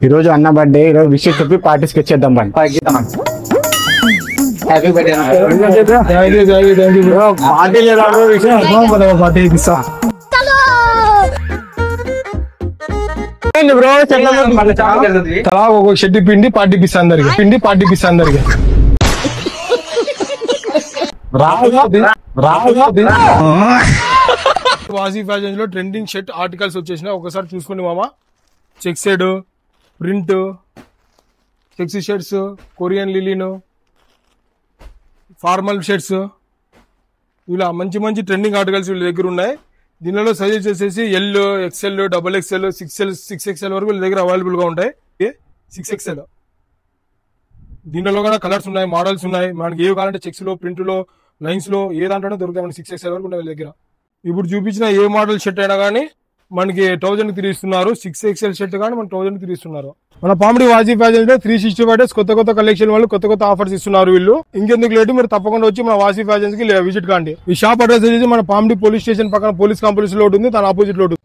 ఈ రోజు అన్న బర్త్డే, ఈ రోజు విష్ చెప్పి పార్టీస్కి వచ్చేద్దాం బండి. హ్యాపీ బర్త్డే పార్టీ ఇస్తా బ్రో. తలా ఒక షెడ్డి పిండి పార్టీ పిస్తా అందరికి, వాసీ ఫ్యాషన్స్ లో ట్రెండింగ్ షర్ట్ ఆర్టికల్స్ వచ్చేసినా ఒకసారి చూసుకోండి మామ. Check side print sexy shirts, Korean linen, formal shirts, ఇలా మంచి మంచి ట్రెండింగ్ ఆర్టికల్స్ వీళ్ళ దగ్గర ఉన్నాయి. దీనిలో సైజెస్ వచ్చేసి ఎల్, XL, XXL, 6XL వరకు వీళ్ళ దగ్గర అవైలబుల్ గా ఉంటాయి. 6XL దీనిలో కూడా కలర్స్ ఉన్నాయి, మోడల్స్ ఉన్నాయి. మనకి ఏవి కావాలంటే చెక్స్ లో, ప్రింట్ లో, లైన్స్ లో ఏ దాంట్లోనే దొరుకుతాయి. మనకి 6XL వరకు ఉంటాయి వీళ్ళ దగ్గర. ఇప్పుడు చూపించిన ఏ మోడల్ షర్ట్ అయినా కానీ మనకి 1000 తిరిగిస్తున్నారు. 6XL షర్ట్ కానీ మన 1000 తిరిగిస్తున్నారు. మన పామిడి వాసీ ఫ్యాషన్ లో 365 డేస్ కొత్త కలెక్షన్ వాళ్ళు కొత్త ఆఫర్స్ ఇస్తున్నారు వీళ్ళు. ఇంకెందుకు లేటు, మీరు తప్పకుండా వచ్చి మన వాసీ ఫ్యాషన్స్ కి విజిట్ కాండి. ఈ షాప్ అడ్రస్ వచ్చేసి మన పామిడి పోలీస్ స్టేషన్ పక్కన పోలీస్ కాంప్లెక్స్ లో ఉంటుంది, దాని ఆపోజిట్ లో ఉంటుంది.